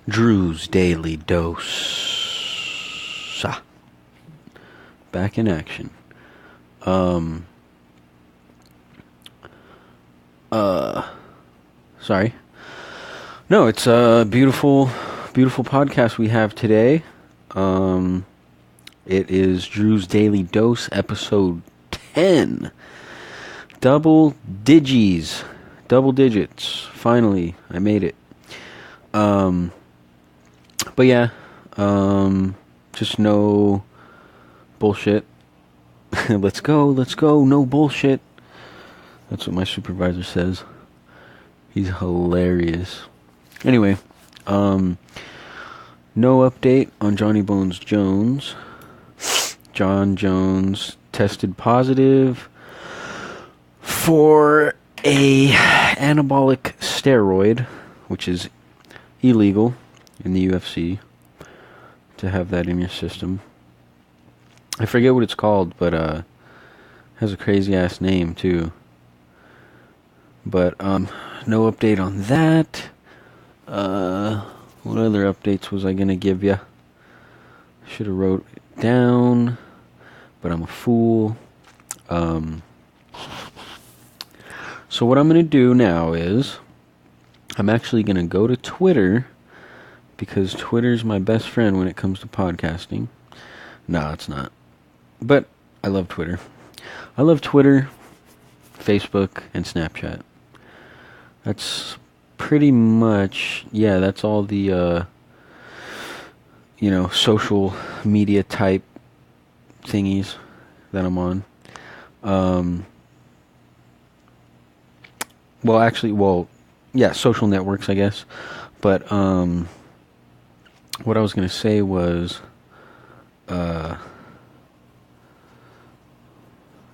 Druze Daily Dose. Back in action. Sorry. No, it's a beautiful podcast we have today. It is Druze Daily Dose, episode 10. Double digits. Finally, I made it. But yeah, just no bullshit. Let's go, no bullshit. That's what my supervisor says. He's hilarious. Anyway, no update on Jon Bones Jones. Jon Jones tested positive for a anabolic steroid, which is illegal in the UFC to have that in your system. I forget what it's called, but has a crazy ass name too. But no update on that. What other updates was I gonna give ya? Should have wrote it down, but I'm a fool. So what I'm gonna do now is I'm actually gonna go to Twitter, because Twitter's my best friend when it comes to podcasting. No, it's not. But I love Twitter. I love Twitter, Facebook, and Snapchat. That's pretty much, that's all the, social media type thingies that I'm on. Social networks, I guess. But, what I was going to say was, I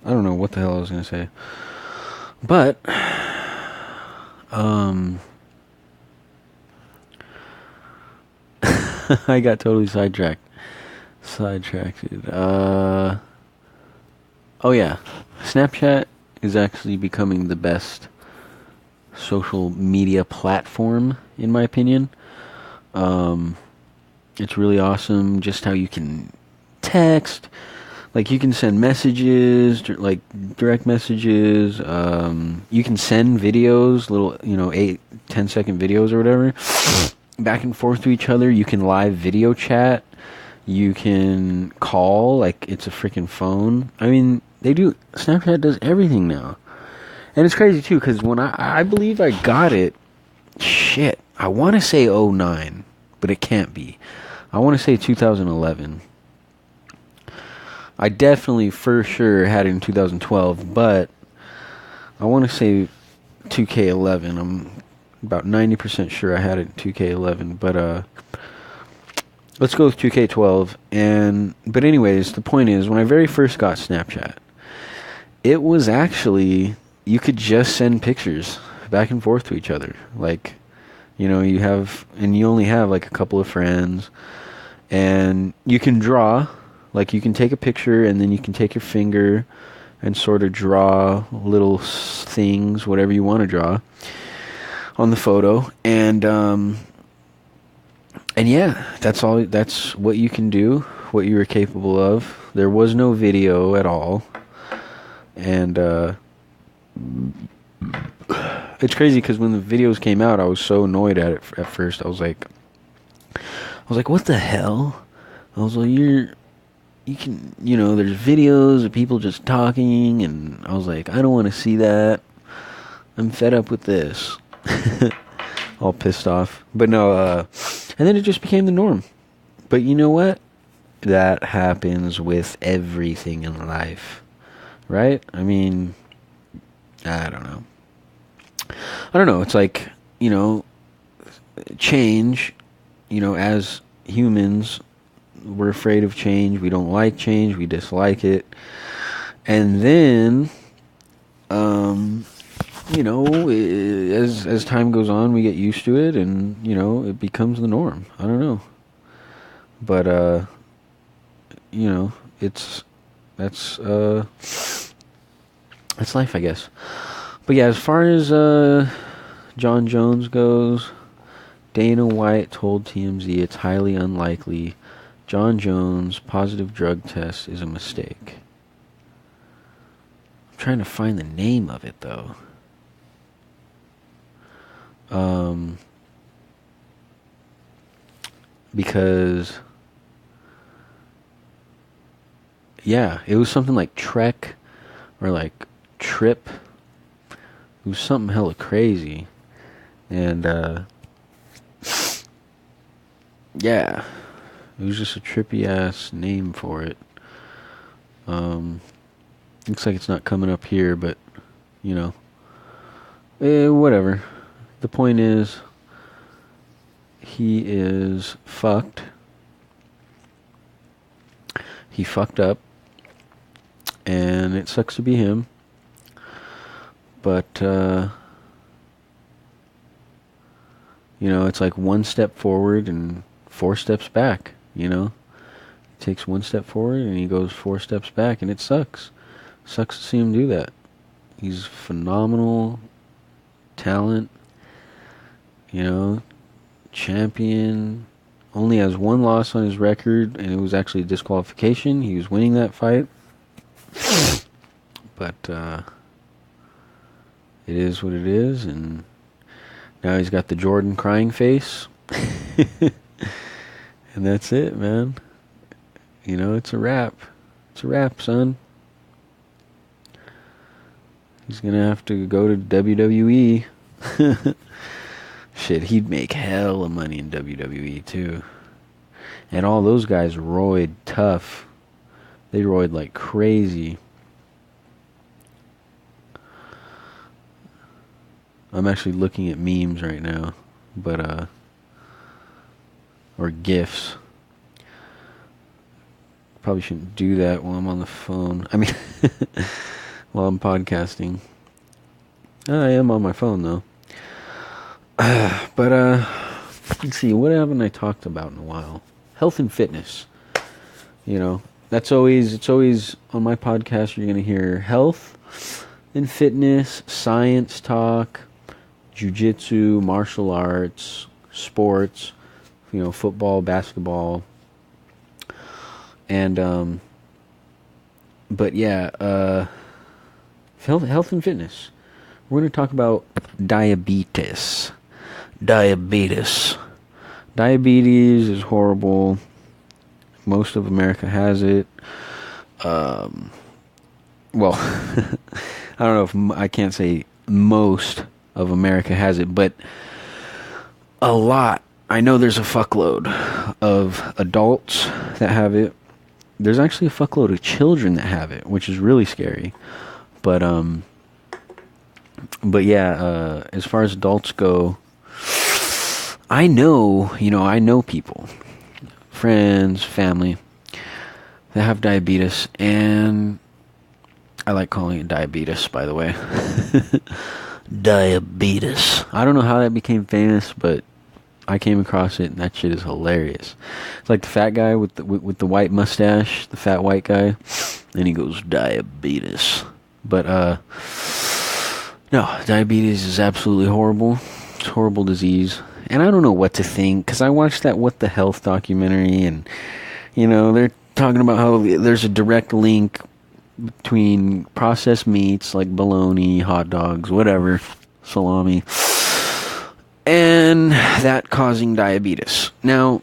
don't know what the hell I was going to say. But, I got totally sidetracked. Oh yeah. Snapchat is actually becoming the best social media platform, in my opinion. It's really awesome just how you can text. Like, you can send messages, like direct messages. You can send videos, little, 8-10 second videos or whatever, back and forth to each other. You can live video chat. You can call like it's a freaking phone. I mean, Snapchat does everything now. And it's crazy too, because when I believe I got it, I want to say 2009, but it can't be. I want to say 2011. I definitely, for sure, had it in 2012, but I want to say 2K11. I'm about 90% sure I had it in 2K11, but let's go with 2K12. But anyways, the point is, when I very first got Snapchat, it was actually, you could just send pictures back and forth to each other. Like, you only have like a couple of friends, and you can draw. Like, you can take a picture, and then you can take your finger and sort of draw little things, whatever you want to draw, on the photo. And yeah, that's all. That's what you can do, what you were capable of. There was no video at all. And it's crazy, because when the videos came out, I was so annoyed at it at first. I was like, what the hell? I was like, you can, there's videos of people just talking, and I was like, I don't want to see that. I'm fed up with this. All pissed off. But no, and then it just became the norm. But you know what? That happens with everything in life, right? I mean, I don't know. It's like, change, as humans, we're afraid of change. We don't like change. We dislike it. And then, as time goes on, we get used to it, and, it becomes the norm. I don't know. But, that's life, I guess. But yeah, as far as Jon Jones goes, Dana White told TMZ it's highly unlikely Jon Jones' positive drug test is a mistake. I'm trying to find the name of it, though. Because, yeah, it was something like Trek or like Trip. It was something hella crazy. And, yeah, it was just a trippy ass name for it. Looks like it's not coming up here, but, you know, whatever. The point is, he is fucked. He fucked up, and it sucks to be him. But, you know, it's like one step forward and 4 steps back, you know? He takes 1 step forward and he goes 4 steps back, and it sucks. Sucks to see him do that. He's phenomenal talent, you know, champion. Only has 1 loss on his record, and it was actually a disqualification. He was winning that fight. But, it is what it is, and now he's got the Jordan crying face. And that's it, man. You know, it's a wrap. It's a wrap, son. He's gonna have to go to WWE. Shit, he'd make hella money in WWE, too. And all those guys roid tough. They roid like crazy. I'm actually looking at memes right now, but or GIFs. Probably shouldn't do that while I'm on the phone. I mean, while I'm podcasting. I am on my phone though. But let's see, what haven't I talked about in a while? Health and fitness. You know, it's always on my podcast. You're gonna hear health and fitness, science talk, jiu-jitsu, martial arts, sports, you know, football, basketball, and but yeah, health and fitness. We're going to talk about diabetes. Diabetes is horrible. Most of America has it. Well, I don't know if I can't say most of America has it, but a lot. I know there's a fuckload of adults that have it. There's actually a fuckload of children that have it, which is really scary. But yeah, as far as adults go, I know people, friends, family that have diabetes, and I like calling it diabetes, by the way. Diabetes. I don't know how that became famous, but I came across it, and that shit is hilarious. It's like the fat guy with the white mustache, the fat white guy, and he goes, diabetes. But, no, diabetes is absolutely horrible. It's a horrible disease. And I don't know what to think, because I watched that What the Health documentary, and, you know, they're talking about how there's a direct link between processed meats like bologna, hot dogs, whatever, salami, and that causing diabetes. Now,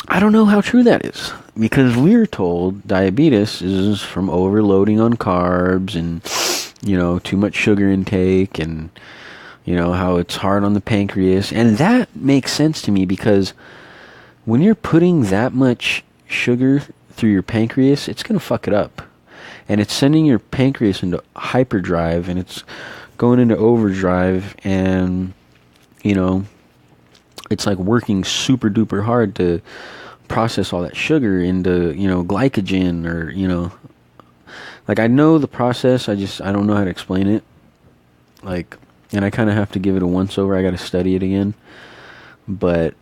I don't know how true that is, because we're told diabetes is from overloading on carbs and, you know, too much sugar intake, and, you know, how it's hard on the pancreas. And that makes sense to me, because when you're putting that much sugar through your pancreas, it's going to fuck it up. And it's sending your pancreas into hyperdrive, and it's going into overdrive, and, you know, it's like working super duper hard to process all that sugar into, you know, glycogen, or, you know, like, I know the process, I don't know how to explain it, like, and I kind of have to give it a once over. I got to study it again. But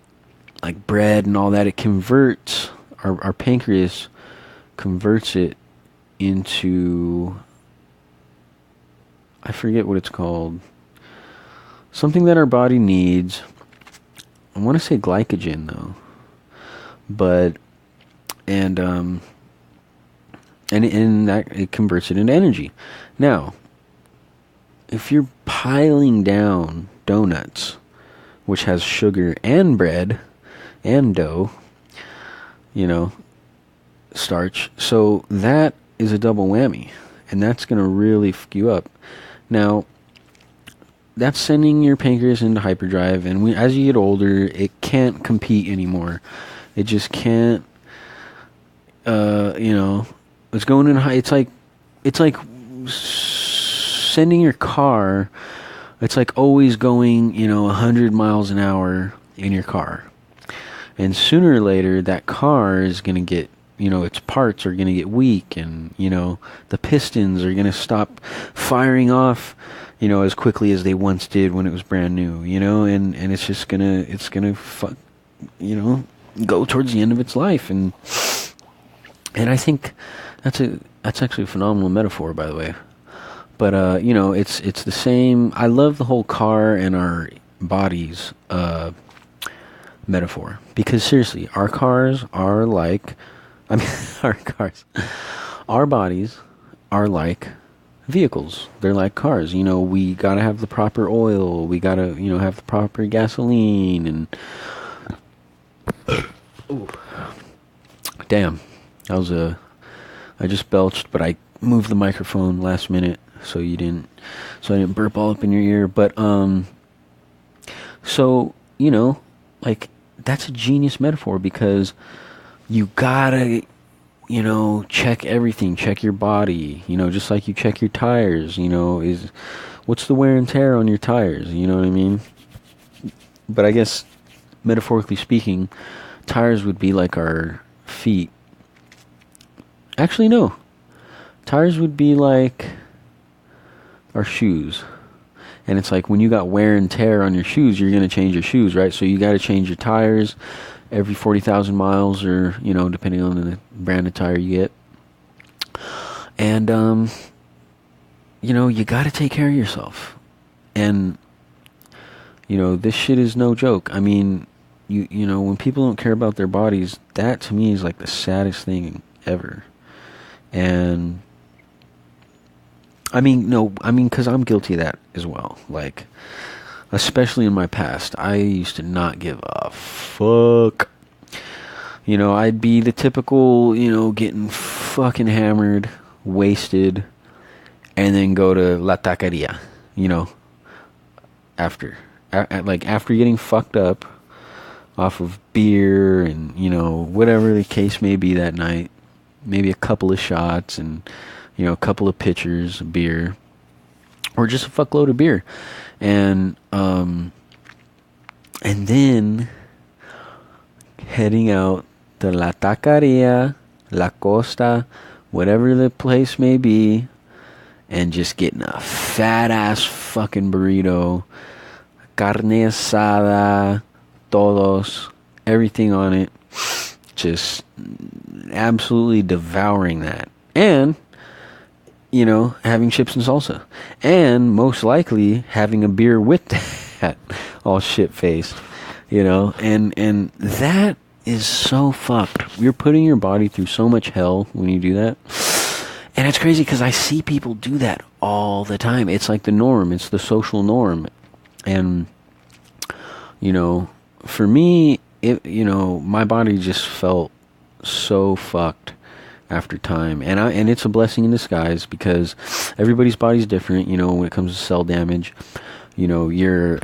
like bread and all that, it converts, our pancreas converts it into, I forget what it's called, something that our body needs, I want to say glycogen though, but and that it converts it into energy. Now, if you're piling down donuts, which has sugar and bread and dough, starch, so that is a double whammy, and that's going to really fuck you up. Now, that's sending your pancreas into hyperdrive, and as you get older, it can't compete anymore. It just can't. It's going in high. It's like sending your car. It's like always going, 100 miles an hour in your car, and sooner or later, that car is going to get, its parts are going to get weak, and the pistons are going to stop firing off, as quickly as they once did when it was brand new, and it's just gonna go towards the end of its life, and I think that's actually a phenomenal metaphor, by the way. But it's the same. I love the whole car and our bodies metaphor, because seriously, our cars are like, our bodies are like vehicles. They're like cars. We gotta have the proper oil. We gotta, have the proper gasoline. And ooh, damn, I just belched, but I moved the microphone last minute so I didn't burp all up in your ear. But so like, that's a genius metaphor, because you gotta, check everything, check your body, just like you check your tires, what's the wear and tear on your tires, you know what I mean? But I guess, metaphorically speaking, tires would be like our feet. Actually, no. Tires would be like our shoes. And it's like, when you got wear and tear on your shoes, you're going to change your shoes, right? So you got to change your tires every 40,000 miles, or, depending on the brand of tire you get. And, you got to take care of yourself. And, this shit is no joke. I mean, when people don't care about their bodies, that to me is like the saddest thing ever. And, because I'm guilty of that as well. Like, especially in my past, I used to not give a fuck. I'd be the typical, getting fucking hammered, wasted, and then go to La Taqueria, after getting fucked up off of beer and, whatever the case may be that night, maybe a couple of shots and, a couple of pitchers of beer, or just a fuckload of beer. And then heading out to La Taqueria, La Costa, whatever the place may be, and just getting a fat ass fucking burrito, carne asada, todos, everything on it, just absolutely devouring that. And having chips and salsa, and most likely having a beer with that, all shit-faced, and that is so fucked. You're putting your body through so much hell when you do that, and it's crazy, because I see people do that all the time. It's like the norm. It's the social norm, and, for me, my body just felt so fucked after time, and it's a blessing in disguise, because everybody's body's different. When it comes to cell damage, you're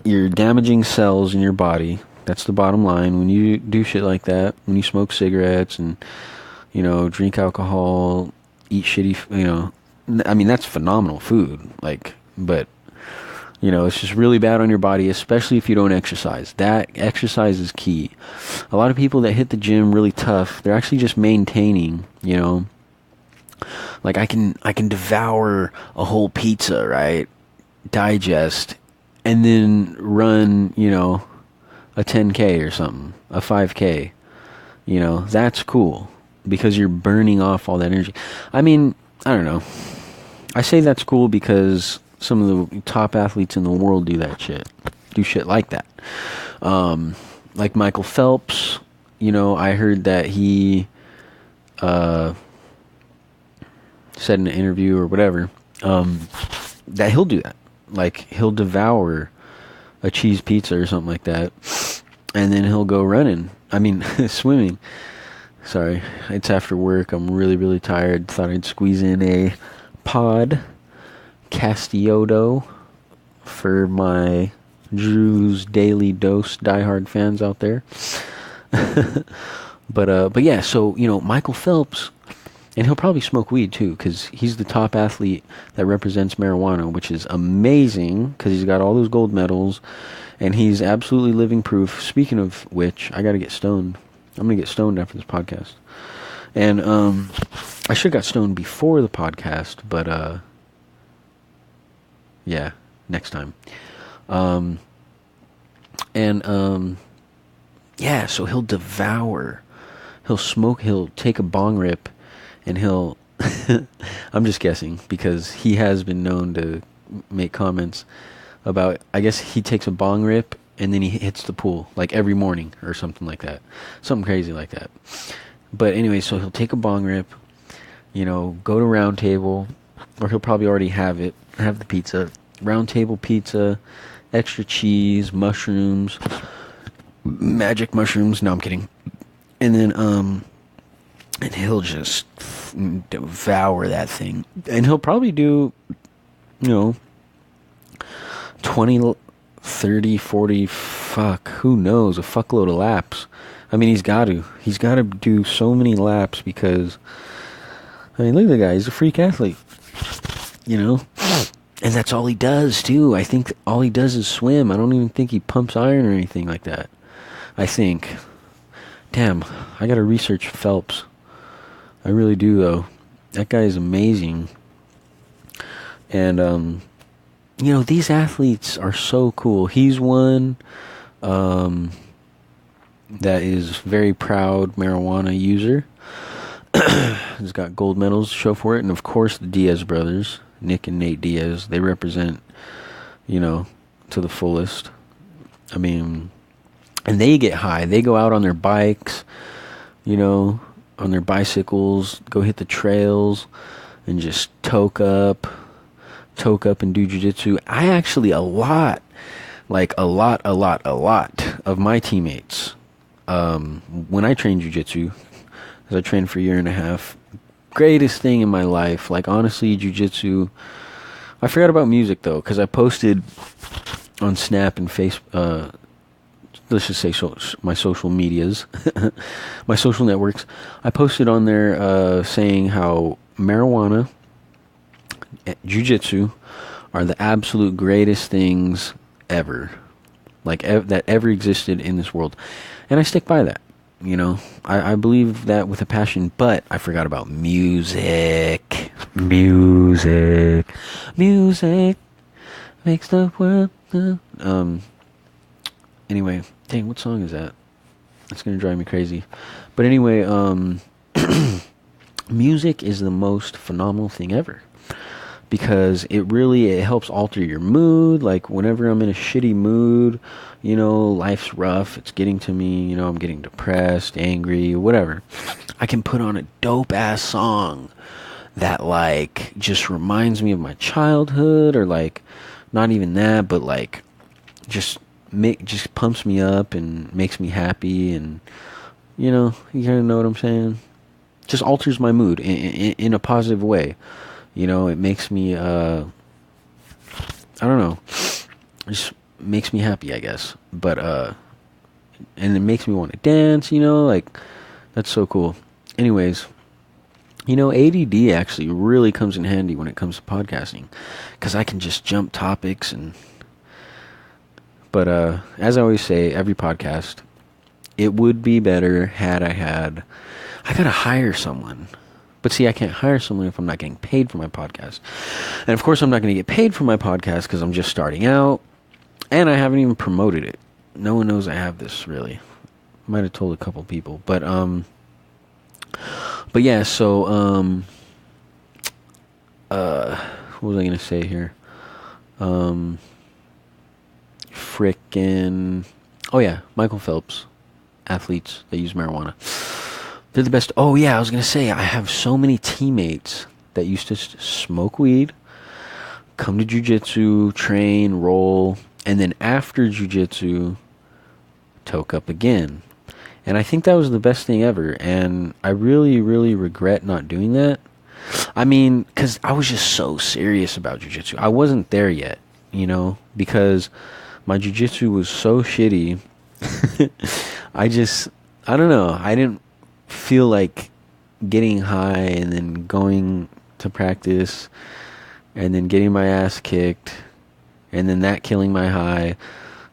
damaging cells in your body. That's the bottom line. When you do shit like that, when you smoke cigarettes and drink alcohol, eat shitty, that's phenomenal food. But it's just really bad on your body, especially if you don't exercise. That exercise is key. A lot of people that hit the gym really tough, they're actually just maintaining, Like, I can devour a whole pizza, right? Digest, and then run, a 10K or something, a 5K. That's cool, because you're burning off all that energy. I don't know. I say that's cool because some of the top athletes in the world do that shit. do shit like that. Like Michael Phelps, I heard that he said in an interview or whatever, that he'll do that. Like, he'll devour a cheese pizza or something like that, and then he'll go running. I mean, swimming. Sorry, it's after work. I'm really, really tired. Thought I'd squeeze in a pod Castiodo for my Druze Daily Dose diehard fans out there. But yeah, so, Michael Phelps, and he'll probably smoke weed too, because he's the top athlete that represents marijuana, which is amazing, because he's got all those gold medals, and he's absolutely living proof. Speaking of which, I gotta get stoned. I'm gonna get stoned after this podcast. And I should have got stoned before the podcast, but yeah, next time. Yeah, so he'll devour. He'll smoke, he'll take a bong rip, and he'll I'm just guessing, because he has been known to make comments about, I guess he takes a bong rip and then he hits the pool like every morning or something like that. Something crazy like that. But anyway, so he'll take a bong rip, go to Round Table, or he'll probably already have the pizza. Round Table pizza, extra cheese, mushrooms, magic mushrooms. No, I'm kidding. And then, and he'll just devour that thing. And he'll probably do, 20, 30, 40, who knows, a fuckload of laps. I mean, he's got to do so many laps, because, I mean, look at the guy, he's a freak athlete, And that's all he does, too. I think all he does is swim. I don't even think he pumps iron or anything like that. I think. Damn, I gotta research Phelps. I really do, though. That guy is amazing. And, these athletes are so cool. He's one that is very proud marijuana user. He's got gold medals to show for it. And, of course, the Diaz brothers, Nick and Nate Diaz, they represent, to the fullest. I mean, and they get high. They go out on their bikes, on their bicycles, go hit the trails, and just toke up and do jiu-jitsu. I actually, a lot of my teammates, when I trained jiu-jitsu, because I trained for a year and a half, greatest thing in my life. Like, honestly, jiu-jitsu. I forgot about music, though, because I posted on Snap and let's just say my social medias, my social networks. I posted on there saying how marijuana, jiu-jitsu are the absolute greatest things ever, that ever existed in this world. And I stick by that. I believe that with a passion, but I forgot about music. Music makes the world. Anyway, dang, what song is that? It's gonna drive me crazy. But anyway, music is the most phenomenal thing ever, because it helps alter your mood. Like, whenever I'm in a shitty mood, life's rough, it's getting to me, I'm getting depressed, angry, whatever, I can put on a dope ass song that just reminds me of my childhood, or not even that, but just pumps me up and makes me happy, and you kind of know what I'm saying. Just alters my mood in a positive way. It makes me I don't know, just makes me happy, I guess. But and it makes me want to dance. That's so cool. Anyways, ADD actually really comes in handy when it comes to podcasting, because I can just jump topics. But as I always say, every podcast, it would be better had I gotta hire someone. But see, I can't hire someone if I'm not getting paid for my podcast. And of course, I'm not going to get paid for my podcast because I'm just starting out, and I haven't even promoted it. No one knows I have this, really. Might have told a couple people, but yeah. So what was I going to say here? frickin'... Oh, yeah, Michael Phelps. Athletes that use marijuana. They're the best. Oh, yeah, I was going to say, I have so many teammates that used to smoke weed, come to jiu-jitsu, train, roll, and then after jiu-jitsu, toke up again. And I think that was the best thing ever. And I really, really regret not doing that. I mean, because I was just so serious about jiu-jitsu. I wasn't there yet, because my jiu-jitsu was so shitty. I don't know. I didn't feel like getting high and then going to practice and then getting my ass kicked and then that killing my high.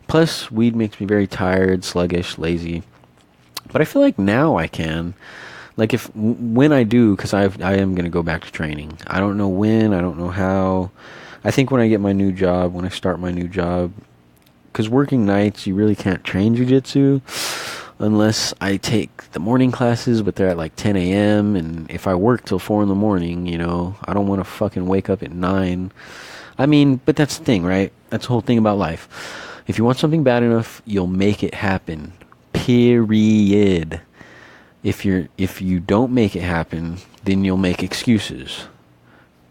Plus, weed makes me very tired, sluggish, lazy. But I feel like now I can. Like when I do, because I am going to go back to training. I don't know when, I don't know how. I think when I get my new job, when I start my new job, because working nights, you really can't train jiu-jitsu unless I take the morning classes, but they're at like 10 a.m. And if I work till 4 in the morning, I don't want to fucking wake up at 9. I mean, but that's the thing, right? That's the whole thing about life. If you want something bad enough, you'll make it happen. Period. If you don't make it happen, then you'll make excuses.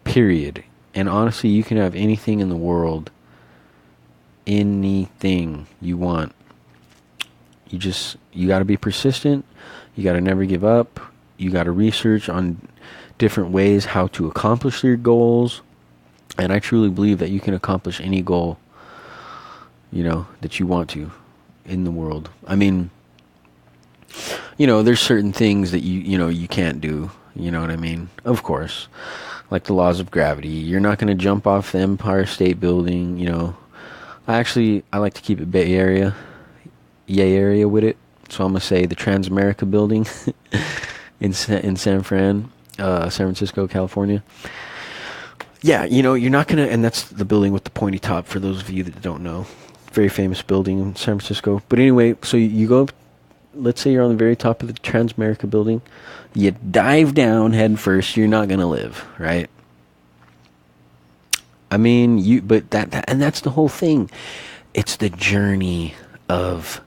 Period. And honestly, you can have anything in the world. Anything you want. You got to be persistent. You got to never give up. You got to research on different ways how to accomplish your goals. And I truly believe that you can accomplish any goal, that you want to in the world. I mean, there's certain things that you can't do. You know what I mean? Of course. Like the laws of gravity. You're not going to jump off the Empire State Building, I like to keep it Bay Area. Yay area with it. So I'm going to say the Transamerica Building in San Francisco, California. Yeah, you're not going to... And that's the building with the pointy top, for those of you that don't know. Very famous building in San Francisco. But anyway, so you go up... Let's say you're on the very top of the Transamerica Building. You dive down head first. You're not going to live, right? I mean, but and that's the whole thing. It's the journey of,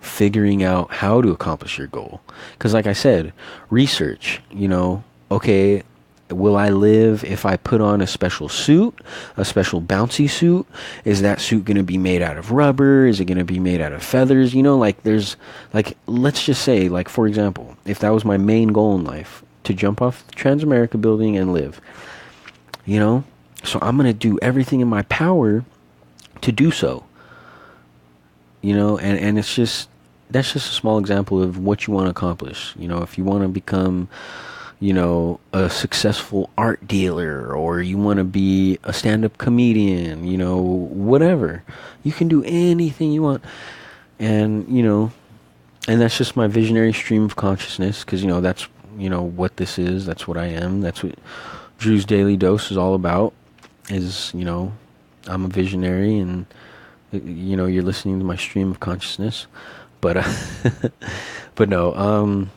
figuring out how to accomplish your goal. Because like I said, research, okay, will I live if I put on a special suit, a special bouncy suit? Is that suit going to be made out of rubber? Is it going to be made out of feathers? Let's just say, for example, if that was my main goal in life, to jump off the Transamerica Building and live, so I'm going to do everything in my power to do so. And it's just, that's just a small example of what you want to accomplish. If you want to become, a successful art dealer, or you want to be a stand-up comedian, whatever. You can do anything you want. And, and that's just my visionary stream of consciousness, because, that's, what this is. That's what I am. That's what Druze Daily Dose is all about. Is, I'm a visionary, and you're listening to my stream of consciousness. But but no,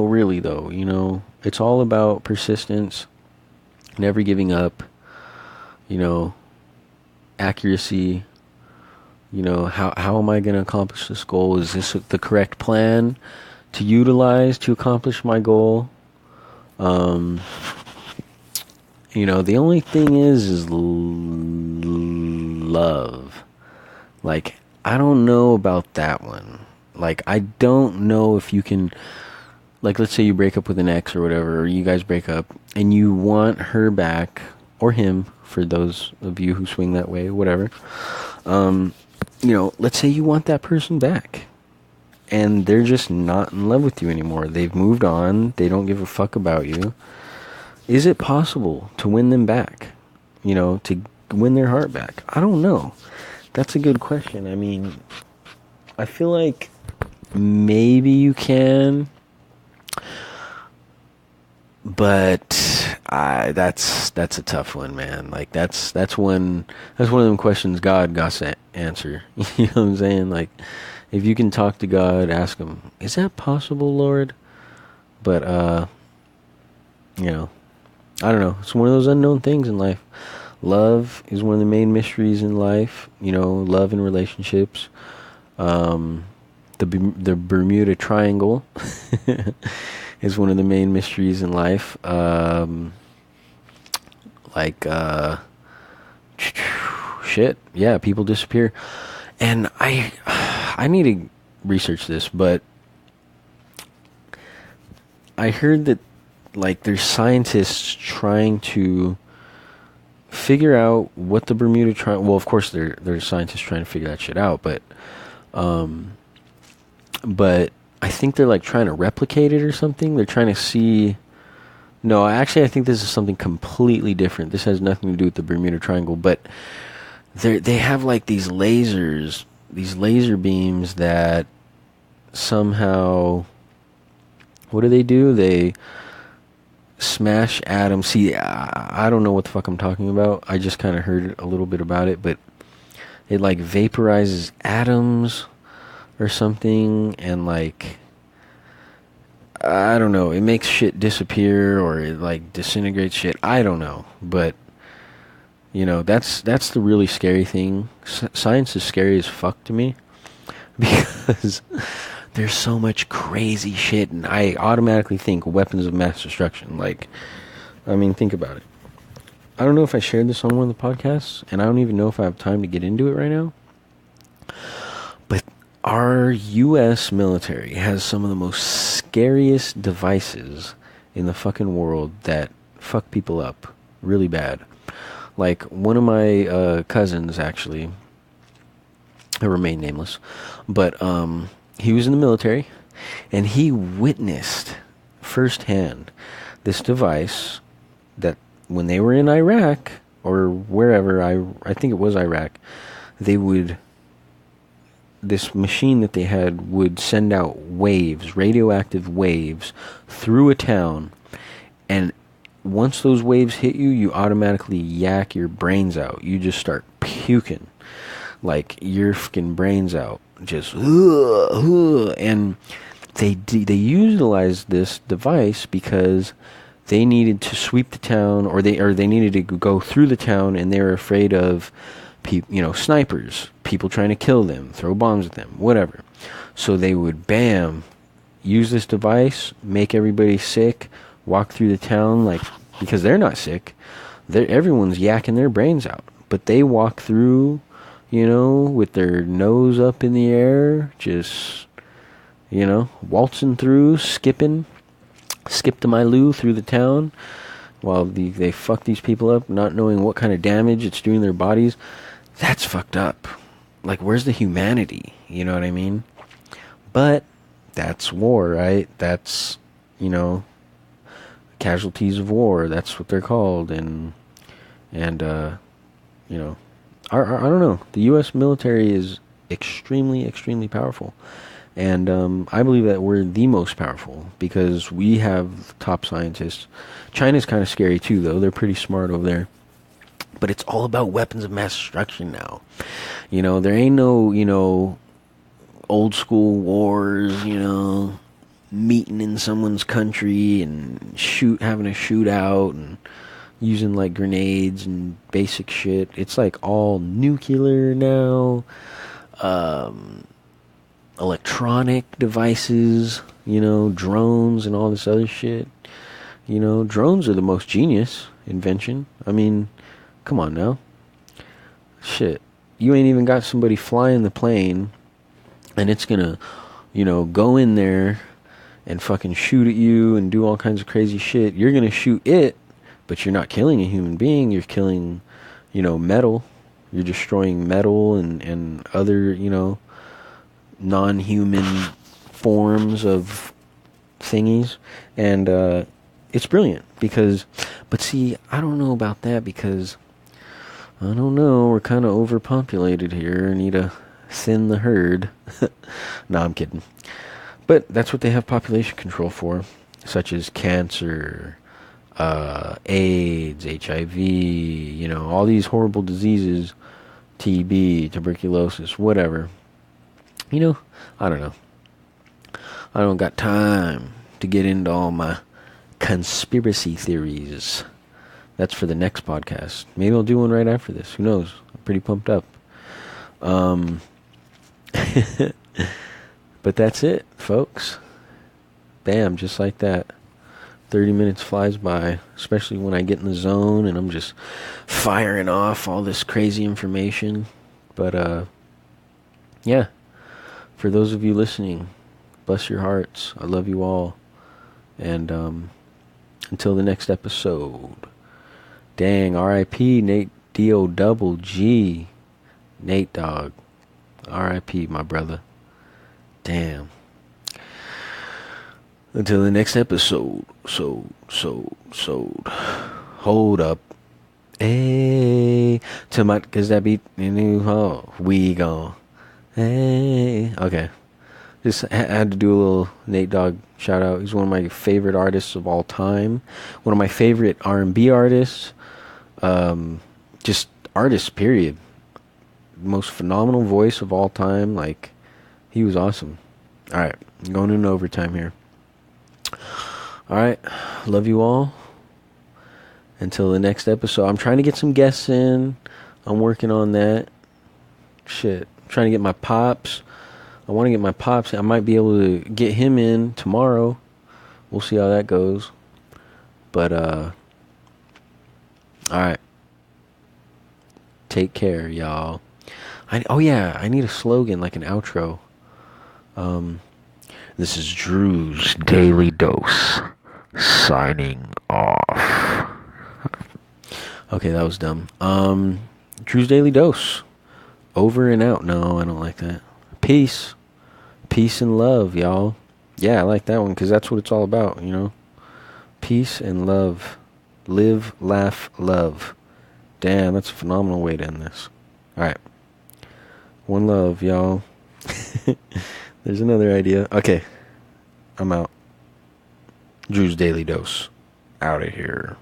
really though, it's all about persistence, never giving up, accuracy. How am I going to accomplish this goal? Is this the correct plan to utilize to accomplish my goal? The only thing is love. I don't know about that one. I don't know if you can, let's say you break up with an ex or whatever, or you guys break up, and you want her back, or him, for those of you who swing that way, whatever. Let's say you want that person back, and they're just not in love with you anymore. They've moved on. They don't give a fuck about you. Is it possible to win them back? To win their heart back? I don't know. That's a good question. I mean, I feel like maybe you can, but that's a tough one, man. That's one of them questions God got to answer. You know what I'm saying? If you can talk to God, ask him, is that possible, Lord? But I don't know. It's one of those unknown things in life. Love is one of the main mysteries in life. Love and relationships. The Bermuda Triangle is one of the main mysteries in life. Shit, yeah, people disappear, and I need to research this, but I heard that there's scientists trying to figure out what the Bermuda Triangle. Well, of course, there's scientists trying to figure that shit out, but I think they're trying to replicate it or something. They're trying to see. No, actually, I think this is something completely different. This has nothing to do with the Bermuda Triangle, but they have these lasers, these laser beams that somehow. What do? They smash atoms. See, I don't know what the fuck I'm talking about. I just kind of heard a little bit about it, but it vaporizes atoms or something, and I don't know. It makes shit disappear, or it disintegrates shit. I don't know, but that's the really scary thing. Science is scary as fuck to me because there's so much crazy shit, and I automatically think weapons of mass destruction. Think about it. I don't know if I shared this on one of the podcasts, and I don't even know if I have time to get into it right now. But our U.S. military has some of the most scariest devices in the fucking world that fuck people up really bad. One of my cousins, actually, I remain nameless, but he was in the military, and he witnessed firsthand this device that when they were in Iraq, or wherever, I think it was Iraq, this machine that they had would send out waves, radioactive waves, through a town, and once those waves hit you, you automatically yak your brains out. You just start puking, your fucking brains out, just and they utilized this device because they needed to sweep the town, or they needed to go through the town, and they were afraid of snipers, people trying to kill them, throw bombs at them, whatever. So they would use this device, make everybody sick, walk through the town because they're not sick, everyone's yakking their brains out, but they walk through with their nose up in the air, just waltzing through, skip to my loo through the town, while they fuck these people up, not knowing what kind of damage it's doing to their bodies. That's fucked up. Where's the humanity? You know what I mean? But that's war, right? That's casualties of war. That's what they're called, and I don't know. The U.S. military is extremely, extremely powerful. And I believe that we're the most powerful because we have top scientists. China's kind of scary too, though. They're pretty smart over there. But it's all about weapons of mass destruction now. There ain't no, old school wars, meeting in someone's country and having a shootout and using grenades and basic shit. It's all nuclear now. Electronic devices, drones and all this other shit. Drones are the most genius invention. I mean, come on now. Shit. You ain't even got somebody flying the plane, and it's gonna, go in there and fucking shoot at you and do all kinds of crazy shit. You're gonna shoot it, but you're not killing a human being. You're killing, metal. You're destroying metal and other, non-human forms of thingies, and it's brilliant but see, I don't know about that because I don't know, we're kind of overpopulated here. I need to thin the herd. No, I'm kidding, but that's what they have population control for, such as cancer, AIDS, HIV, all these horrible diseases, TB, tuberculosis, whatever. I don't know. I don't got time to get into all my conspiracy theories. That's for the next podcast. Maybe I'll do one right after this. Who knows? I'm pretty pumped up. But that's it, folks. Bam, just like that. 30 minutes flies by, especially when I get in the zone and I'm just firing off all this crazy information. But, yeah. For those of you listening, bless your hearts. I love you all. And, until the next episode. Dang, R.I.P. Nate D-O-double-G. Nate Dogg. R.I.P. my brother. Damn. Until the next episode. Hold up. Hey. To my, cause that beat, we gone. Hey. Okay. Just had to do a little Nate Dogg shout out. He's one of my favorite artists of all time. One of my favorite R&B artists. Just artists, period. Most phenomenal voice of all time. Like, he was awesome. Alright, going into overtime here. Alright, love you all. Until the next episode. I'm trying to get some guests in. I'm working on that. Shit. I'm trying to get my pops. I want to get my pops. I might be able to get him in tomorrow. We'll see how that goes. But, alright. Take care, y'all. Oh yeah, I need a slogan, like an outro. This is Druze Daily Dose, signing off. Okay, that was dumb. Druze Daily Dose. Over and out. No, I don't like that. Peace. Peace and love, y'all. Yeah, I like that one, because that's what it's all about, you know? Peace and love. Live, laugh, love. Damn, that's a phenomenal way to end this. Alright. One love, y'all. There's another idea. Okay. I'm out. Druze Daily Dose. Out of here.